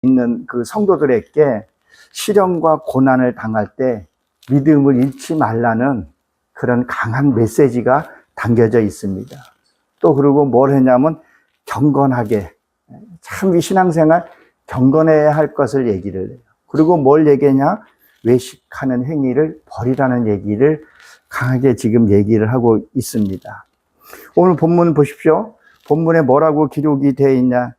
있는 그 성도들에게 시련과 고난을 당할 때 믿음을 잃지 말라는 그런 강한 메시지가 담겨져 있습니다. 또 그리고 뭘 했냐면 경건하게, 참 이 신앙생활 경건해야 할 것을 얘기를 해요. 그리고 뭘 얘기하냐? 외식하는 행위를 버리라는 얘기를 강하게 지금 얘기를 하고 있습니다. 오늘 본문 보십시오. 본문에 뭐라고 기록이 되어 있냐?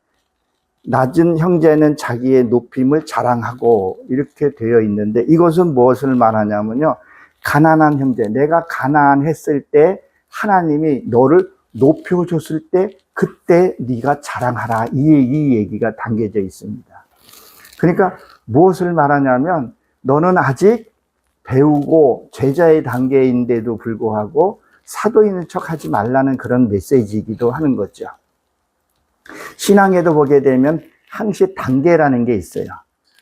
낮은 형제는 자기의 높임을 자랑하고 이렇게 되어 있는데, 이것은 무엇을 말하냐면요, 가난한 형제, 내가 가난했을 때 하나님이 너를 높여줬을 때 그때 네가 자랑하라, 이 얘기가 담겨져 있습니다. 그러니까 무엇을 말하냐면, 너는 아직 배우고 제자의 단계인데도 불구하고 사도인 척 하지 말라는 그런 메시지이기도 하는 거죠. 신앙에도 보게 되면 항시 단계라는 게 있어요.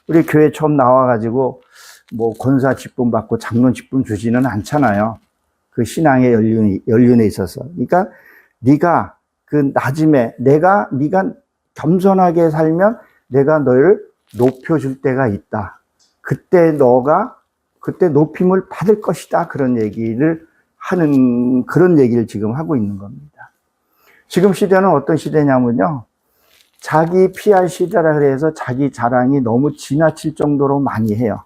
우리 교회 처음 나와가지고 뭐 권사 직분 받고 장로 직분 주지는 않잖아요. 그 신앙의 연륜에 있어서. 그러니까 네가 그 낮음에 네가 겸손하게 살면 내가 너를 높여줄 때가 있다. 그때 그때 높임을 받을 것이다. 그런 얘기를 하는, 그런 얘기를 지금 하고 있는 겁니다. 지금 시대는 어떤 시대냐면요, 자기 PR 시대라 그래서 자기 자랑이 너무 지나칠 정도로 많이 해요.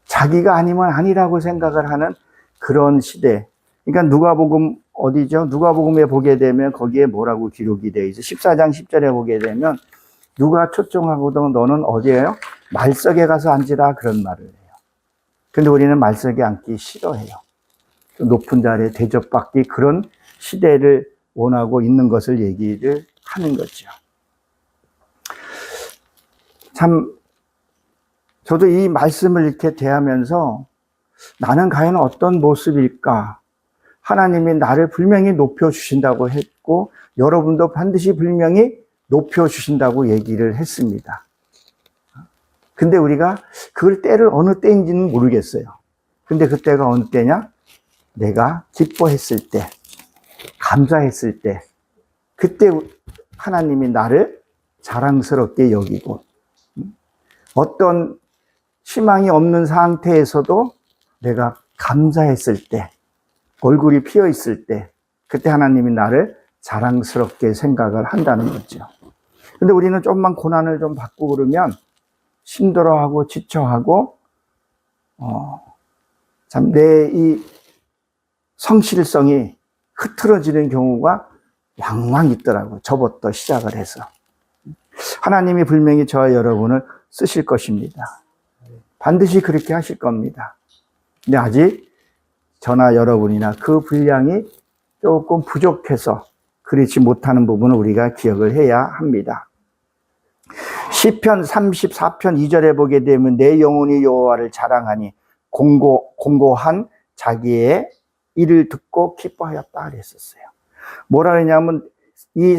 자기가 아니면 아니라고 생각을 하는 그런 시대. 그러니까 누가복음 어디죠? 누가복음에 보게 되면 거기에 뭐라고 기록이 되어 있어요. 14장 10절에 보게 되면 누가 초청하고도 너는 어디에요? 말석에 가서 앉으라, 그런 말을 해요. 근데 우리는 말석에 앉기 싫어해요. 높은 자리에 대접받기, 그런 시대를 원하고 있는 것을 얘기를 하는 거죠. 참, 저도 이 말씀을 이렇게 대하면서 나는 과연 어떤 모습일까? 하나님이 나를 분명히 높여주신다고 했고, 여러분도 반드시 분명히 높여주신다고 얘기를 했습니다. 근데 우리가 그걸 때를 어느 때인지는 모르겠어요. 근데 그때가 어느 때냐? 내가 기뻐했을 때, 감사했을 때, 그때 하나님이 나를 자랑스럽게 여기고, 어떤 희망이 없는 상태에서도 내가 감사했을 때, 얼굴이 피어 있을 때, 그때 하나님이 나를 자랑스럽게 생각을 한다는 거죠. 근데 우리는 좀만 고난을 좀 받고 그러면 힘들어하고 지쳐하고, 참 내 이 성실성이 흐트러지는 경우가 왕왕 있더라고요. 저부터 시작을 해서. 하나님이 분명히 저와 여러분을 쓰실 것입니다. 반드시 그렇게 하실 겁니다. 근데 아직 저나 여러분이나 그 분량이 조금 부족해서 그렇지 못하는 부분을 우리가 기억을 해야 합니다. 시편 34편 2절에 보게 되면 내 영혼이 여호와를 자랑하니 공고한 자기의 일을 듣고 기뻐하였다 그랬었어요. 뭐라 그러냐면 이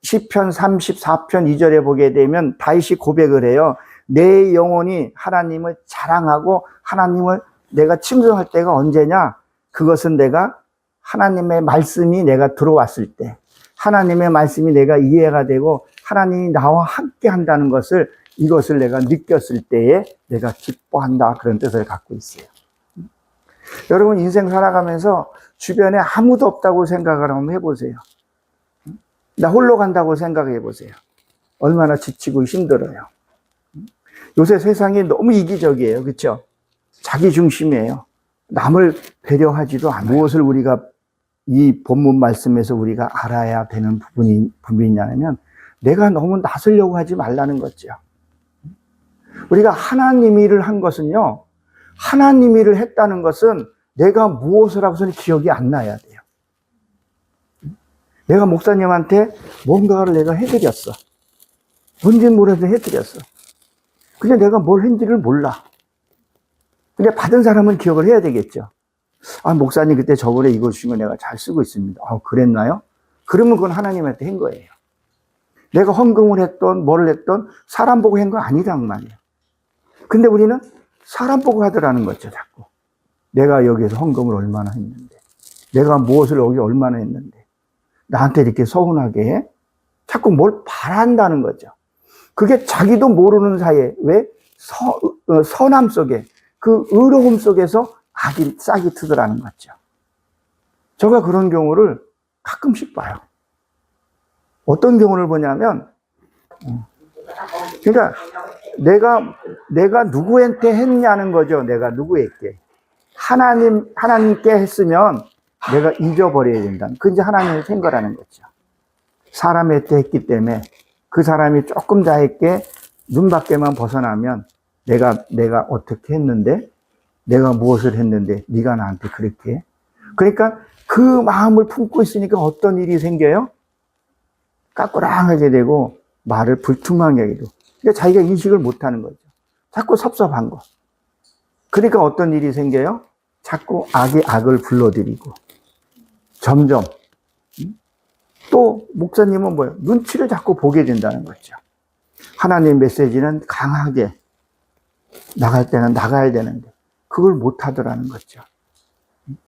시편 34편 2절에 보게 되면 다윗이 고백을 해요. 내 영혼이 하나님을 자랑하고 하나님을 내가 칭송할 때가 언제냐? 그것은 내가 하나님의 말씀이 내가 들어왔을 때, 하나님의 말씀이 내가 이해가 되고 하나님이 나와 함께 한다는 것을, 이것을 내가 느꼈을 때에 내가 기뻐한다, 그런 뜻을 갖고 있어요. 여러분 인생 살아가면서 주변에 아무도 없다고 생각을 한번 해보세요. 나 홀로 간다고 생각해 보세요. 얼마나 지치고 힘들어요. 요새 세상이 너무 이기적이에요. 그렇죠? 자기 중심이에요. 남을 배려하지도 않아요. 무엇을 우리가 이 본문 말씀에서 우리가 알아야 되는 부분이냐면, 내가 너무 나서려고 하지 말라는 거죠. 우리가 하나님 일을 한 것은요, 하나님 일을 했다는 것은 내가 무엇을 하고서는 기억이 안 나야 돼요. 내가 목사님한테 뭔가를 내가 해드렸어. 뭔지는 모르겠는데 해드렸어. 근데 내가 뭘 했는지를 몰라. 근데 받은 사람은 기억을 해야 되겠죠. 아, 목사님 그때 저번에 이거 주신 거 내가 잘 쓰고 있습니다. 아, 그랬나요? 그러면 그건 하나님한테 한 거예요. 내가 헌금을 했던 뭘 했던 사람 보고 한 거 아니란 말이에요. 근데 우리는 사람 보고 하더라는 거죠, 자꾸. 내가 여기에서 헌금을 얼마나 했는데, 내가 무엇을 여기 얼마나 했는데, 나한테 이렇게 서운하게 해? 자꾸 뭘 바란다는 거죠. 그게 자기도 모르는 사이에 왜 선함 속에 그 의로움 속에서 악이 싹이 트더라는 거죠. 제가 그런 경우를 가끔씩 봐요. 어떤 경우를 보냐면, 그러니까 내가 누구한테 했냐는 거죠. 내가 누구에게. 하나님께 했으면 내가 잊어버려야 된다. 그 이제 하나님의 생거라는 거죠. 사람한테 했기 때문에 그 사람이 조금 자에게 눈 밖에만 벗어나면 내가 어떻게 했는데, 내가 무엇을 했는데 네가 나한테 그렇게 해? 그러니까 그 마음을 품고 있으니까 어떤 일이 생겨요? 까꾸랑하게 되고 말을 불투명하게 하게 되고, 그러니까 자기가 인식을 못하는 거죠. 자꾸 섭섭한 거. 그러니까 어떤 일이 생겨요? 자꾸 악이 악을 불러들이고 점점 또 목사님은 뭐예요? 눈치를 자꾸 보게 된다는 거죠. 하나님의 메시지는 강하게 나갈 때는 나가야 되는데 그걸 못 하더라는 거죠.